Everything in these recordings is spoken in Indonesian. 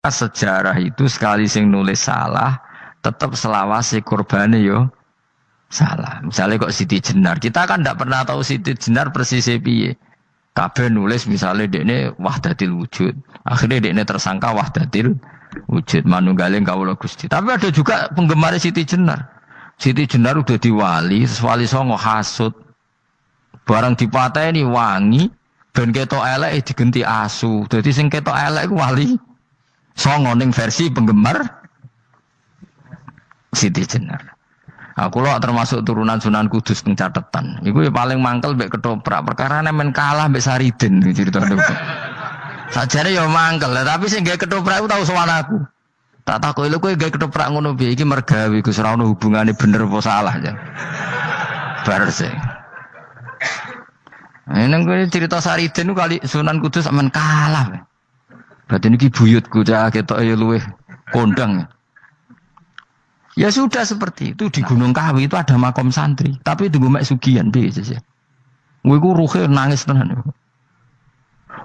Sejarah itu sekali sing nulis salah, tetap selawase korbane yo salah. Misalnya kok Siti Jenar, kita kan tidak pernah tahu Siti Jenar persis piye. Kabeh nulis misalnya dekne wahdatil wujud, akhirnya dekne tersangka wahdatil wujud manunggaling kawula Gusti. Tapi ada juga penggemar Siti Jenar. Siti Jenar udah diwali, wali songo hasud. Barang dipateni wangi, ben ketok elek digenti asu. Dadi sing ketok elek ku wali songo ning versi penggemar Siti Jenar. Aku lo termasuk turunan Sunan Kudus teng catetan. Iku ya paling mangkel mbek ketoprak perkara men kalah mbek Saridin ceritane. Sajane ya mangkel, tapi sing gawe ketoprak iku tau sowan aku. Tak takoki lho kowe gawe ketoprak ngono piye iki mergawe Gus ora ono hubungane bener apa salah ya. Bar sing. Nang kowe cerita Saridin kali Sunan Kudus men kalah. Berarti niki buyutku cah ketok ya luweh kondang. Ya sudah seperti itu di Gunung Kawi itu ada makom santri, tapi tunggu mek sugihan piye sih. Kowe ku ruhe nangis tenan.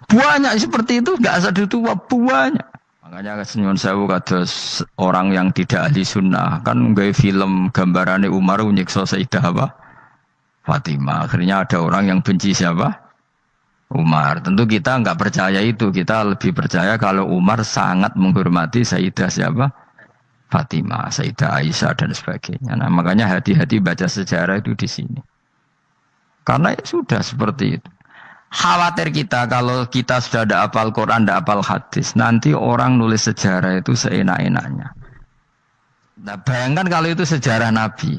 Banyak seperti itu enggak asal tua banyak. Makanya nyuwun sewu kados orang yang tidak ahli sunnah kan nggawe film gambarane Umar nyiksa Sayyidah apa? Fatimah. Akhirnya ada orang yang benci siapa? Umar. Tentu kita enggak percaya itu. Kita lebih percaya kalau Umar sangat menghormati Sayyidah siapa? Fatimah, Sayyidah Aisyah dan sebagainya. Nah, makanya hati-hati baca sejarah itu di sini. Karena ya sudah seperti itu. Khawatir kita kalau kita sudah ada hafal Quran, ada hafal hadis, nanti orang nulis sejarah itu seenak-enaknya. Nah, bayangkan kalau itu sejarah Nabi.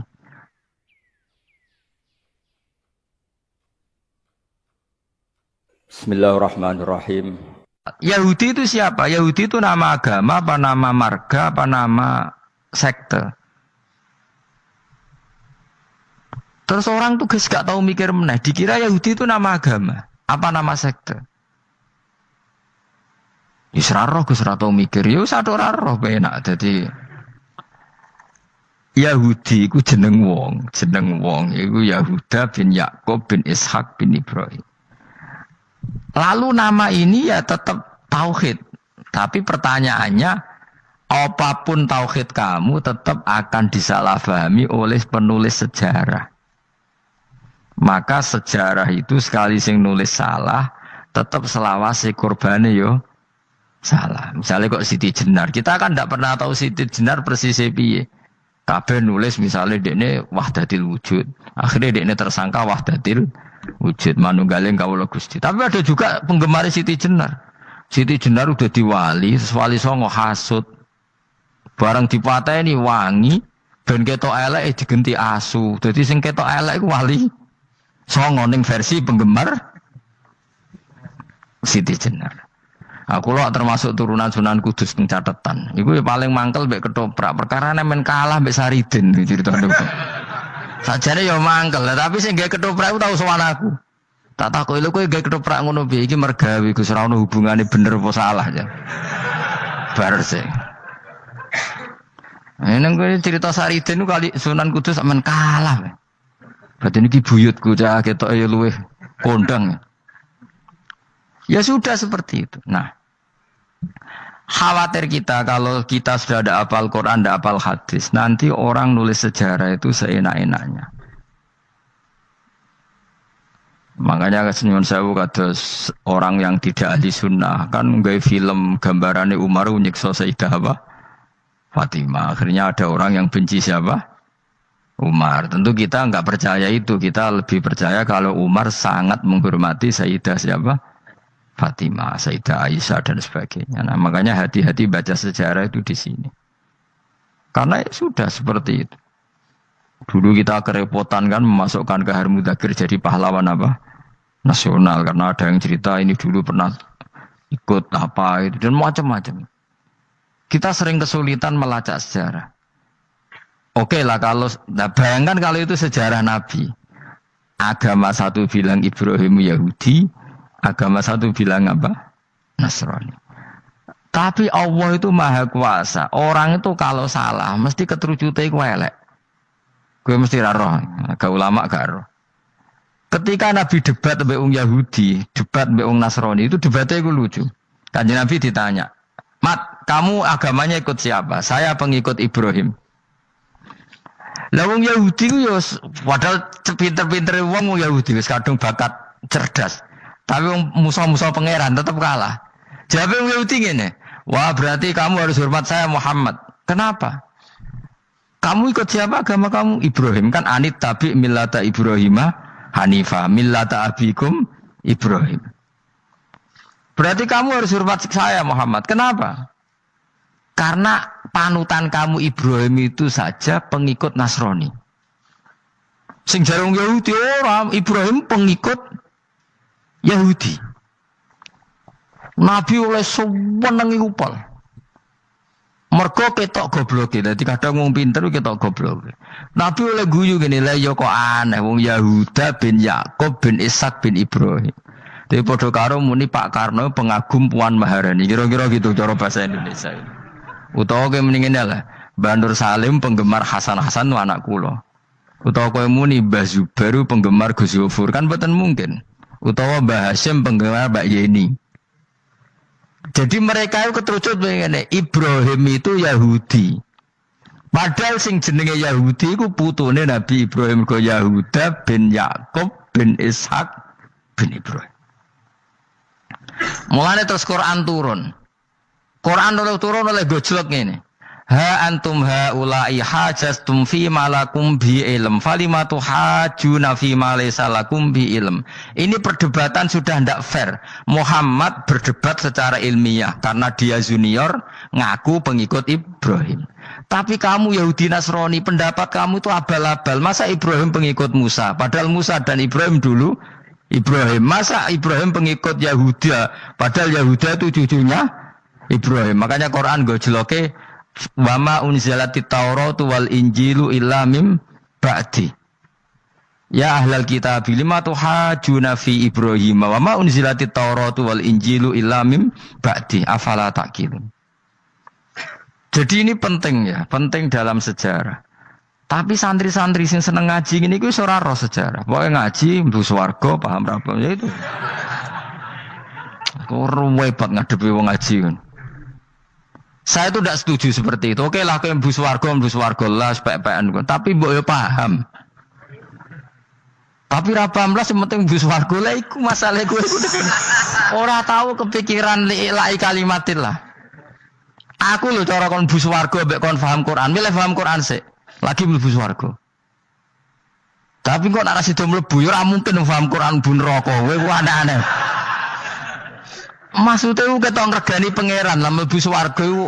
Bismillahirrahmanirrahim. Yahudi itu siapa? Yahudi itu nama agama, apa nama marga, apa nama sekte. Terus orang tuh gak tahu mikir meneh, dikira Yahudi itu nama agama, apa nama sekte. Yusraroh Gus ora tau mikir, yo satu roh penak. Jadi Yahudi iku jeneng wong iku Yahuda bin Yakub bin Ishak bin Ibrahim. Lalu nama ini ya tetap tauhid. Tapi pertanyaannya, apapun tauhid kamu tetap akan disalahpahami oleh penulis sejarah. Maka sejarah itu sekali sing nulis salah, tetap selawase korbane yo salah. Misalnya kok Siti Jenar, kita kan tidak pernah tahu Siti Jenar persis piye. Kabeh nulis misalnya dekne wahdatil wujud, akhirnya dekne tersangka wahdatil wujud manunggaling kawula Gusti. Tapi ada juga penggemar Siti Jenar. Siti Jenar udah diwali, wali songo hasud. Barang dipateni wangi, ben ketok elek digenti asu. Dadi sing ketok elek iku wali songo ning versi penggemar Siti Jenar. Aku lo termasuk turunan Sunan Kudus teng catetan. Iku ya paling mangkel mbek ketoprak perkara men kalah mbek Saridin ceritane. Sajane ya mangkel, tapi sing gawe ketoprak iku tau sowan aku. Tak takoki lho kowe gawe ketoprak ngono piye iki mergawe Gus ora ono hubungane bener apa salah ya. Bar sing. Nang kowe cerita Saridin kali Sunan Kudus men kalah. Berarti niki buyutku cah ketok ya luweh kondang. Ya sudah seperti itu. Nah, khawatir kita kalau kita sudah ada hafal Quran, ada hafal hadis, nanti orang nulis sejarah itu seenak-enaknya. Makanya nyuwun sewu kados orang yang tidak ahli sunnah kan nggawe film gambarane Umar nyiksa Sayyidah apa? Fatimah. Akhirnya ada orang yang benci siapa? Umar. Tentu kita enggak percaya itu. Kita lebih percaya kalau Umar sangat menghormati Sayyidah siapa? Fatimah, Sayyidah Aisyah dan sebagainya. Nah, makanya hati-hati baca sejarah itu di sini. Karena ya sudah seperti itu. Dulu kita kerepotan kan memasukkan Kahar Mudzakkir jadi pahlawan apa? Nasional karena ada yang cerita ini dulu pernah ikut apa itu dan macam-macam. Kita sering kesulitan melacak sejarah. Oke lah kalau bayangkan kalau itu sejarah Nabi. Agama satu bilang Ibrahim Yahudi, agama satu bilang apa? Nasrani. Tapi Allah itu maha kuasa. Orang itu kalau salah mesti keterucute iku elek. Kowe mesti ra roh, gak ulama gak roh. Ketika Nabi debat mbek wong Yahudi, debat mbek wong Nasrani itu debatnya iku lucu. Kanjeng Nabi ditanya, "Mat, Kamu agamanya ikut siapa? Saya pengikut Ibrahim. Lah wong Yahudi ku yo padahal pinter-pinter wong Yahudi wis kadung bakat cerdas. Tapi wong musuh-musuh pangeran tetap kalah. Jawabe wong Yahudi ngene, "Wah, berarti kamu harus hormat saya Muhammad." Kenapa? Kamu ikut siapa agama kamu? Ibrahim. Kan anit tabi millata Ibrahimah Hanifah, millata abikum Ibrahim. Berarti kamu harus hormat saya Muhammad. Kenapa? Karena panutan kamu Ibrahim itu saja pengikut Nasrani. Sing jarang Yahudi orang Ibrahim pengikut Yahudi. Nabi oleh sewenengi upal. Mergo ketok goblok. Dadi kadang wong pinter ketok goblok. Nabi oleh guyu ngene lha ya kok aneh wong Yahuda bin Yakub bin Ishak bin Ibrahim. Dadi padha karo muni Pak Karno pengagum Puan Maharani. Kira-kira gitu cara bahasa Indonesia. Utawa kowe mendingin lah, Bandur Salim penggemar Hasan Hasan anak kula. Utawa kowe muni Mbah Zubair penggemar Gus Yofur kan mboten mungkin. Utawa Mbah Hasyim penggemar Mbak Yeni. Jadi mereka itu keterucut begini, Ibrahim itu Yahudi. Padahal sing jenenge Yahudi iku putune Nabi Ibrahim ko Yahuda bin Yakub bin Ishak bin Ibrahim. Mulane terus Quran turun. Quran turun oleh gojlok ngene. Ha antum haula'i hajastum fi malakum bi ilm falimatu hajuna fi ma laysa lakum bi ilm. Ini perdebatan sudah ndak fair. Muhammad berdebat secara ilmiah karena dia junior ngaku pengikut Ibrahim. Tapi kamu Yahudi Nasrani pendapat kamu itu abal-abal. Masa Ibrahim pengikut Musa? Padahal Musa dan Ibrahim dulu Ibrahim. Masa Ibrahim pengikut Yahuda? Padahal Yahuda itu cucunya Ibrahim. Makanya Quran gojloke wa ma unzilatit tauratu wal injilu illa mim ba'di. Ya ahlal kitab lima tuhajuna fi Ibrahim wa ma unzilatit tauratu wal injilu illa mim ba'di afala taqilun. Jadi ini penting ya, penting dalam sejarah. Tapi santri-santri sing seneng ngaji ngene iku ora roh sejarah. Pokoke ngaji mlebu swarga paham ra apa ya itu. Kok repot ngadepi wong ngaji kan. Saya itu tidak setuju seperti itu. Oke lah, aku yang bus warga lah, sepek-pekan. Tapi mbok yo paham. Tapi ra paham lah, sementing bus warga lah, iku masalah gue. Ora tahu kepikiran li'ilai kalimatin lah. Aku lho cara kon bus warga, mbek kon paham Quran. Milih paham Quran sih. Lagi bus warga. Tapi kok nek sida mlebu yo ora mungkin paham Quran bu neraka. Kowe ku aneh-aneh. Maksudnya itu kita ngergani pangeran lah mlebu swarga itu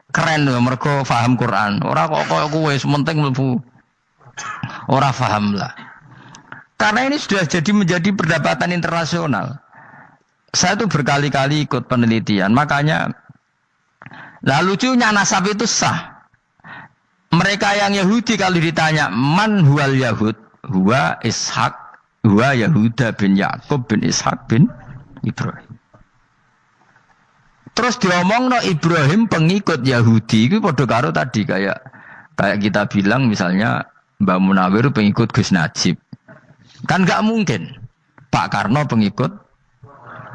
keren loh mereka paham Quran. Ora kok kowe sementing mlebu ora paham lah. Karena ini sudah menjadi perdebatan internasional. Saya tuh berkali-kali ikut penelitian, makanya lah lucunya nasab itu sah. Mereka yang Yahudi kalau ditanya man huwal Yahud, huwa Ishak, huwa Yahuda bin Yakub bin Ishak bin Ibrahim. Terus diomong no Ibrahim pengikut Yahudi itu padha karo tadi kayak kita bilang misalnya Mbak Munawir pengikut Gus Najib. Kan enggak mungkin. Pak Karno pengikut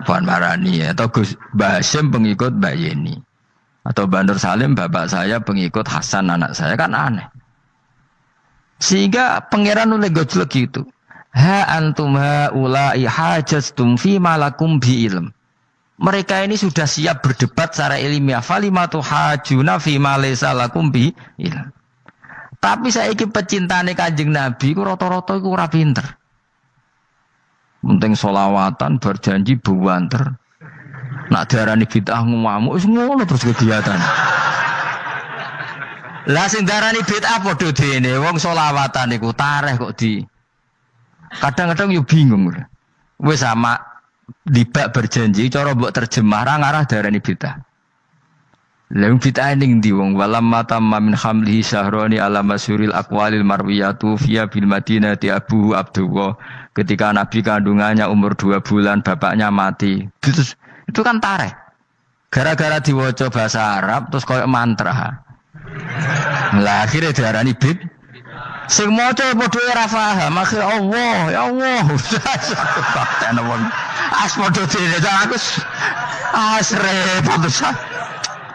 Puan Maharani atau Gus Mbah Hasyim pengikut Mbak Yeni. Atau Bandur Salim bapak saya pengikut Hasan anak saya kan aneh. Sehingga pangeran oleh gojlok gitu. Ha antum haula'i hajastum fi malakum bi ilm. Mereka ini sudah siap berdebat secara ilmiah. Falimatu hajuna fi ma laysa lakum bi ilm. Tapi saiki pecintane Kanjeng Nabi ku rata-rata iku ora pinter. Penting selawatan berjanji buwanter. Nak diarani bid'ah ngamuk wis ngono terus kegiatan. Lah sing diarani bid'ah padha dene wong selawatan iku tareh kok di. Kadang-kadang yo bingung. Wis sama dibak berjanji cara mbok terjemah ra ngarah darani bid'ah. Lha bid'ah ning ndi wong walam matamma min hamlihi syahrani ala masyuril aqwalil marwiyatu fiya bil madinati Abu Abdullah ketika Nabi kandungannya umur 2 bulan bapaknya mati. Itu kan tareh. Gara-gara diwaca bahasa Arab terus koyo mantra. Lah akhire diarani bid. Sing maca padha ora paham, akhire Allah, ya Allah. Bakten wong. As padha dene aku repot.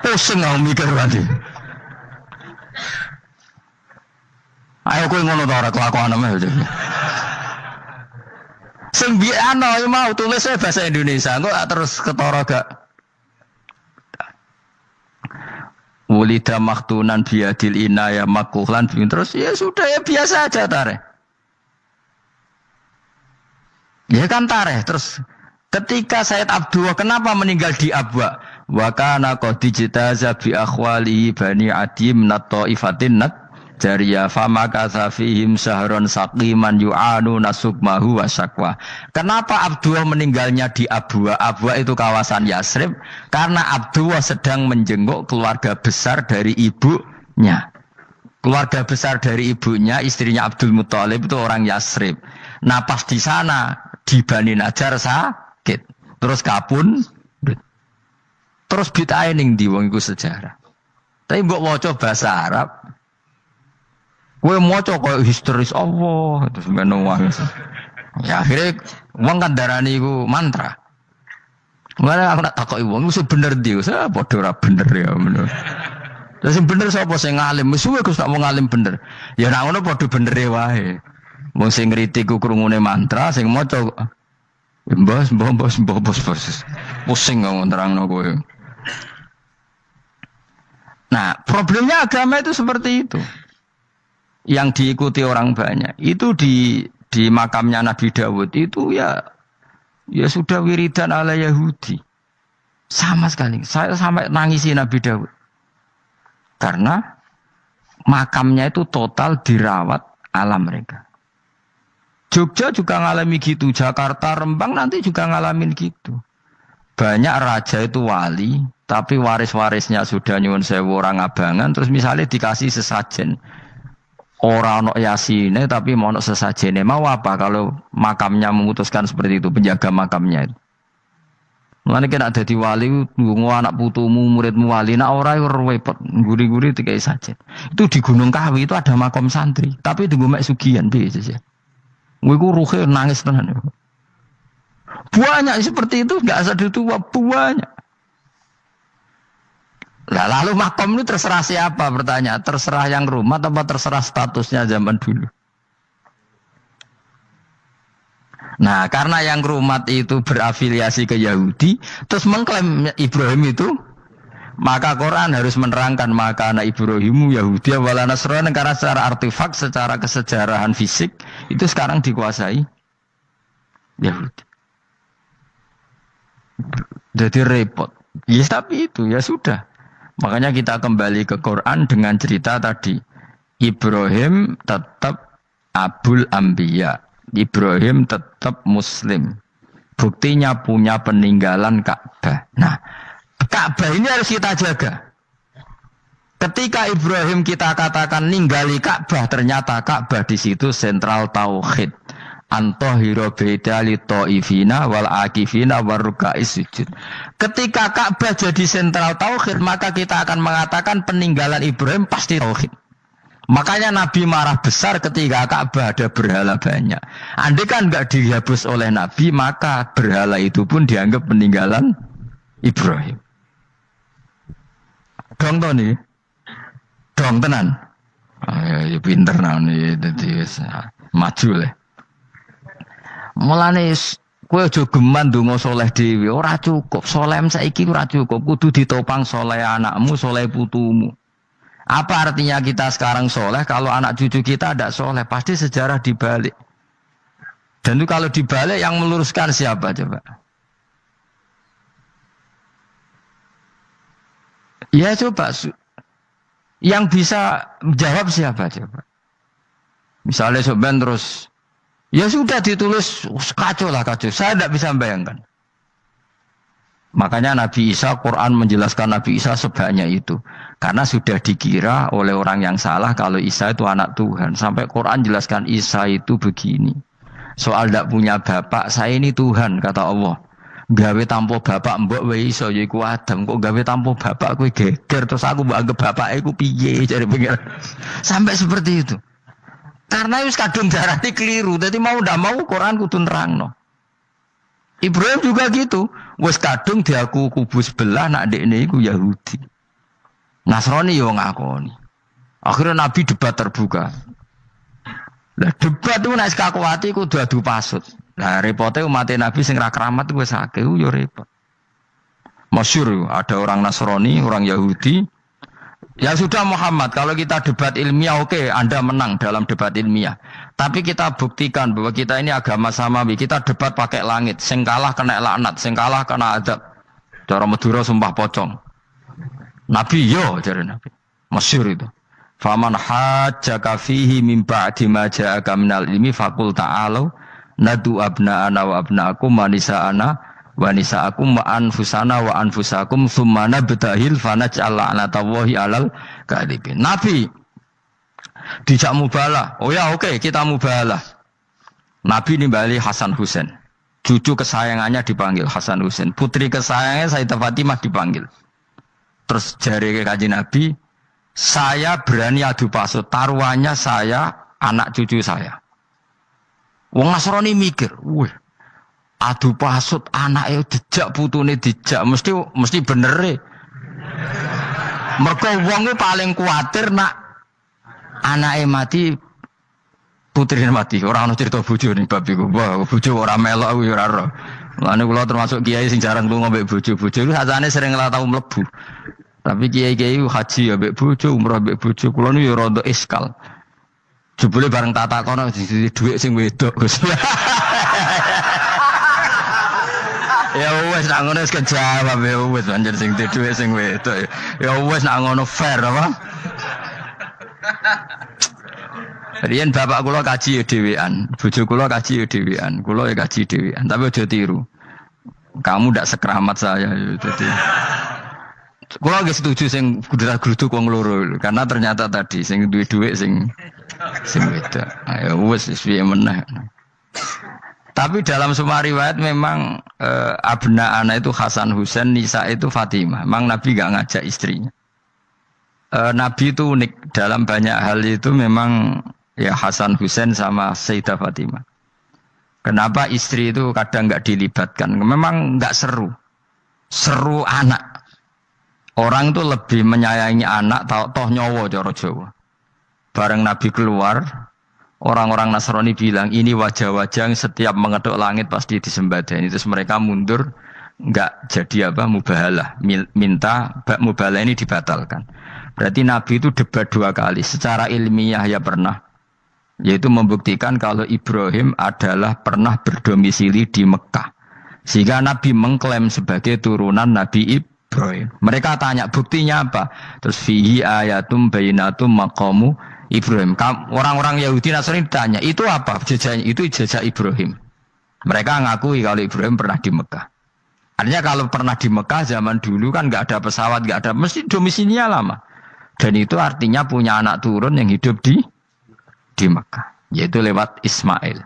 Pusing aku mikir nanti. Ayo kowe ngono ta ora kelakuan ame. Sing biano mau tulis bahasa Indonesia, engko terus ketara gak. Wulida maktunan biadil inaya makuhlan terus ya sudah ya biasa aja tareh. Ya kan tareh terus ketika Sayyid Abdullah kenapa meninggal di Abwa? Wa kana qad dijtaza bi akhwali bani adim nat taifatin nat jariya fama kasafihim sahron saqiman yu'anu nasukmahu wa syakwa. Kenapa Abdullah meninggalnya di Abwa? Abwa itu kawasan Yasrib karena Abdullah sedang menjenguk keluarga besar dari ibunya. Keluarga besar dari ibunya, istrinya Abdul Muthalib itu orang Yasrib. Nah pas di sana di Bani Najjar sakit. Terus kapun. Terus bid'ah ning ndi wong iku sejarah. Tapi mbok waca bahasa Arab. Kowe maca koyo histeris Allah terus meno wae. Ya akhirnya wong kan darani iku mantra. Mulane aku nak takoki wong iku bener ndi? Saya padha ora bener ya menurut. Lah sing bener sapa sing ngalim? Wis suwe Gus tak mau ngalim bener. Ya nek ngono padha benere wae. Wong sing ngritik ku krungune mantra, sing maca mbos. Pusing ngomong terangno kowe. Nah, problemnya agama itu seperti itu. Yang diikuti orang banyak. Itu di makamnya Nabi Dawud itu ya sudah wiridan ala Yahudi. Sama sekali. Saya sampai nangisi Nabi Dawud. Karena makamnya itu total dirawat ala mereka. Jogja juga ngalami gitu. Jakarta, Rembang nanti juga ngalamin gitu. Banyak raja itu wali, tapi waris-warisnya sudah nyuwun sewu orang abangan, terus misalnya dikasih sesajen. Orang ono yasine tapi mau ono sesajene. Mau apa kalau makamnya memutuskan seperti itu, penjaga makamnya itu. Mulane kena dadi wali nggo anak putumu, muridmu wali, nek ora repot, guri-guri dikai sajen. Itu di Gunung Kawi itu ada makam santri, tapi tunggu mek sugihan piye sih. Kowe ku ruhe nangis tenan. Banyak seperti itu, enggak asal tua banyak. Lah lalu makom itu terserah siapa bertanya, terserah yang rumah atau terserah statusnya zaman dulu. Nah, karena yang rumah itu berafiliasi ke Yahudi, terus mengklaim Ibrahim itu, maka Quran harus menerangkan maka anak Ibrahimu Yahudi wala Nasrani, karena secara artefak, secara kesejarahan fisik itu sekarang dikuasai Yahudi. Jadi repot. Ya tapi itu ya sudah. Makanya kita kembali ke Quran dengan cerita tadi. Ibrahim tetap Abul Anbiya. Ibrahim tetap Muslim. Buktinya punya peninggalan Ka'bah. Nah, Ka'bah ini harus kita jaga. Ketika Ibrahim kita katakan ninggali Ka'bah, ternyata Ka'bah di situ sentral tauhid. Antahira beda li ta'ifina wal akifina waruka'is sujud. Ketika Ka'bah jadi sentral tauhid, maka kita akan mengatakan peninggalan Ibrahim pasti tauhid. Makanya Nabi marah besar ketika Ka'bah ada berhala banyak. Andai kan enggak dihapus oleh Nabi, maka berhala itu pun dianggap peninggalan Ibrahim. Dong to nih. Dong tenan. Ya pinter nih, dadi maju le. Mulane kowe aja geman ndonga saleh dhewe, ora cukup. Saleh saiki ora cukup, kudu ditopang saleh anakmu, saleh putumu. Apa artinya kita sekarang soleh kalau anak cucu kita tidak soleh? Pasti sejarah dibalik. Dan itu kalau dibalik yang meluruskan siapa coba? Ya coba. Yang bisa jawab siapa coba? Misalnya soben terus, ya sudah ditulis kacau lah kacau. Saya tidak bisa membayangkan. Makanya Nabi Isa, Quran menjelaskan Nabi Isa sebanyak itu. Karena sudah dikira oleh orang yang salah kalau Isa itu anak Tuhan. Sampai Quran jelaskan Isa itu begini. Soal tidak punya bapak, saya ini Tuhan, kata Allah. Gawe tanpa bapak mbok wae iso ya iku Adam. Kok gawe tanpa bapak kowe geger terus aku mbok anggap bapak iku piye jare pengen. Sampai seperti itu. Karena wis kadung darane keliru. Dadi mau ndak mau Quran kudu nerangno. Ibrahim juga gitu. Wis kadung diaku kubu sebelah nak ndekne iku Yahudi. Nasrani yo ngakoni. Akhirnya Nabi debat terbuka. Lah debat itu nek kakuati kudu adu pasut. Lah repote umat Nabi sing ra keramat wis akeh yo repot. Masyhur ada orang Nasrani, orang Yahudi. Ya sudah Muhammad, kalau kita debat ilmiah oke, Anda menang dalam debat ilmiah. Tapi kita buktikan bahwa kita ini agama samawi. Kita debat pakai langit. Sing kalah kena laknat, sing kalah kena adab. Cara Madura sumpah pocong. Nabi yo jare Nabi. Masyhur itu. Faman hajjaka fihi min ba'di ma ja'aka minal ilmi faqul ta'alu nadu abna'ana wa abna'akum wa nisa'ana wa nisa'akum wa anfusana wa anfusakum thumma nabtahil fanaj'al la'natallahi 'alal kadhibin. Nabi dijak mubalah. Oh ya oke, kita mubalah. Nabi nimbali Hasan Husain. Cucu kesayangannya dipanggil Hasan Husain. Putri kesayangannya Sayyidah Fatimah dipanggil. Terus jari ke Kanjeng Nabi, saya berani adu pasut. Taruhannya saya, anak cucu saya. Wong Nasrani mikir, wih, adu pasut anake dijak putune dijak mesti bener. Mergo wong paling kuwatir nak anake mati putrine mati. Ora ana cerita bojo ning bab iku. Wah, bojo ora melok aku ora ora. Lane kula termasuk kiai sing jarang lunga mbek bojo-bojo iku sajane sering ora tau mlebu. Tapi kiai-kiai haji ya mbek bojo, umrah mbek bojo. Kula niku ya rada iskal. Jebule bareng tak takono dhuwit sing wedok, Gus. Ya wis nak ngono wis kejawab ya wis anjir sing dhuwit sing wedok. Ya wis nak ngono fair apa? Riyen bapak kula kaji ya dhewean, bojo kula kaji ya dhewean, kula ya kaji dhewean, tapi aja tiru. Kamu ndak sekeramat saya jadi. Kula nggih setuju sing gudrak-gruduk wong loro karena ternyata tadi sing duwe dhuwit sing wedok. Ayo wis piye meneh. Tapi dalam semua riwayat memang abna ana itu Hasan Husain, Nisa itu Fatimah. Memang Nabi enggak ngajak istrinya. Nabi itu unik dalam banyak hal itu memang ya Hasan Husain sama Sayyidah Fatimah. Kenapa istri itu kadang enggak dilibatkan? Memang enggak seru. Seru anak. Orang itu lebih menyayangi anak toh nyawa cara Jawa. Bareng Nabi keluar, orang-orang Nasrani bilang ini wajah-wajah yang setiap mengetuk langit pasti disembadani. Terus mereka mundur, enggak jadi apa mubahalah, minta mubahalah ini dibatalkan. Berarti Nabi itu debat 2 kali. Secara ilmiah ya pernah, yaitu membuktikan kalau Ibrahim adalah pernah berdomisili di Mekah. Sehingga Nabi mengklaim sebagai turunan Nabi Ibrahim. Mereka tanya buktinya apa? Terus fihi ayatum bainatum maqamu Ibrahim. Orang-orang Yahudi Nasrani ditanya, itu apa? Jejaknya itu jejak Ibrahim. Mereka ngakui kalau Ibrahim pernah di Mekah. Artinya kalau pernah di Mekah zaman dulu kan nggak ada pesawat, nggak ada, mesti domisilinya lama. Dan itu artinya punya anak turun yang hidup di Mekah, yaitu lewat Ismail.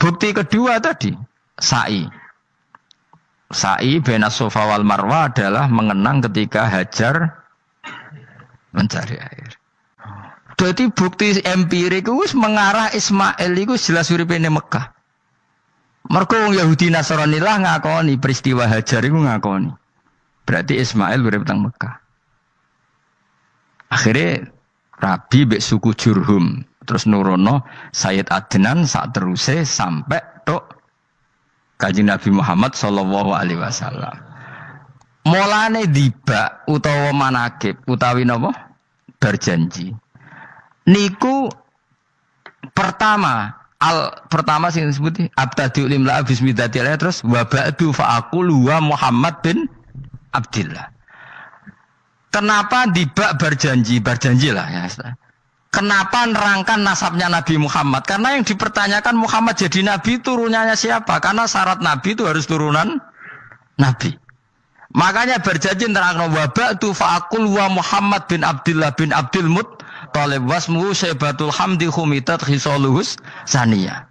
Bukti kedua tadi, sa'i. Sa'i baina Safa wal Marwah adalah mengenang ketika Hajar mencari air. Jadi bukti empirik itu mengarah Ismail itu jelas uripe ning Mekah. Mergo wong Yahudi Nasrani lah ngakoni peristiwa Hajar itu ngakoni. Berarti Ismail urip teng Mekah. Akhirnya Rabi mbek suku Jurhum terus nurono Sayyid Adnan sak teruse sampai tok Kanjeng Nabi Muhammad sallallahu alaihi wasallam. Mulane dibak utawa manakib utawi napa? Berjanji. Niku pertama sing disebut abtadi'u limla bismillahirrahmanirrahim terus wa ba'du fa aqulu wa Muhammad bin Abdillah. Kenapa dibak berjanji lah ya. Kenapa nerangkan nasabnya Nabi Muhammad? Karena yang dipertanyakan Muhammad jadi Nabi turunannya siapa? Karena syarat Nabi itu harus turunan Nabi. Makanya berjanji nerangkan wa ba'du fa aqulu wa Muhammad bin Abdillah bin Abdul Muttalib wasmuhu Syaibatul Hamdi Khumitat Khisaluhus Saniyah.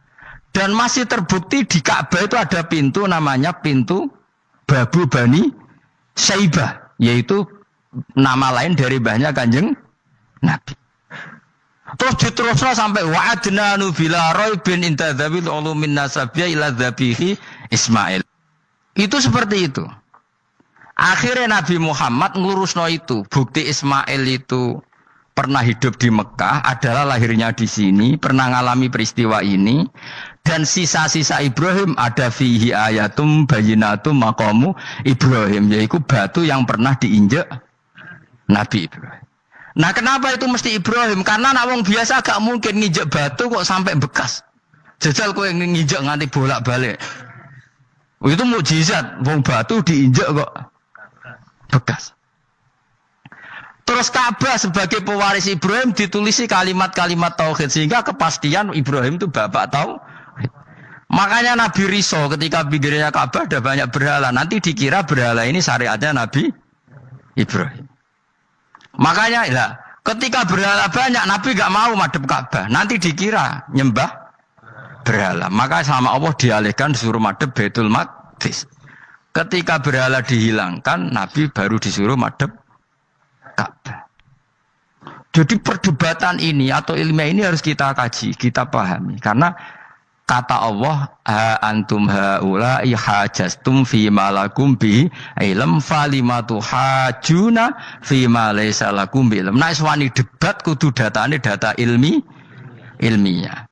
Dan masih terbukti di Ka'bah itu ada pintu namanya pintu Babu Bani Syaibah, yaitu nama lain dari banyak Kanjeng Nabi. Terus diteruslah sampai wa'adnanu bila raibin intadzabil ulumin nasabiyya ila dzabihi Ismail. Itu seperti itu. Akhirnya Nabi Muhammad ngurusno itu. Bukti Ismail itu pernah hidup di Mekah, adalah lahirnya di sini, pernah ngalami peristiwa ini, dan sisa-sisa Ibrahim ada fihi ayatum bayinatum maqamu Ibrahim, yaitu batu yang pernah diinjak Nabi Ibrahim. Nah kenapa itu mesti Ibrahim? Karena nak wong biasa gak mungkin nginjek batu kok sampai bekas. Jajal kowe nginjek nganti bolak-balik. Itu mukjizat, wong batu diinjek kok bekas. Terus Ka'bah sebagai pewaris Ibrahim ditulisi kalimat-kalimat tauhid sehingga kepastian Ibrahim itu bapak tauhid. Makanya Nabi riso ketika pinggirnya Ka'bah ada banyak berhala. Nanti dikira berhala ini syariatnya Nabi Ibrahim. Makanya lah, ketika berhala banyak Nabi gak mau madhep Ka'bah. Nanti dikira nyembah berhala. Maka sama Allah dialihkan disuruh madhep Baitul Maqdis. Ketika berhala dihilangkan, Nabi baru disuruh madhep Ka'bah. Jadi perdebatan ini atau ilmiah ini harus kita kaji, kita pahami. Karena kata Allah, ha antum haula'i hajastum fi ma lakum bi ilm falimatu hajuna fi ma laysa lakum bi ilm. Nah, wani debat kudu datane data ilmiah.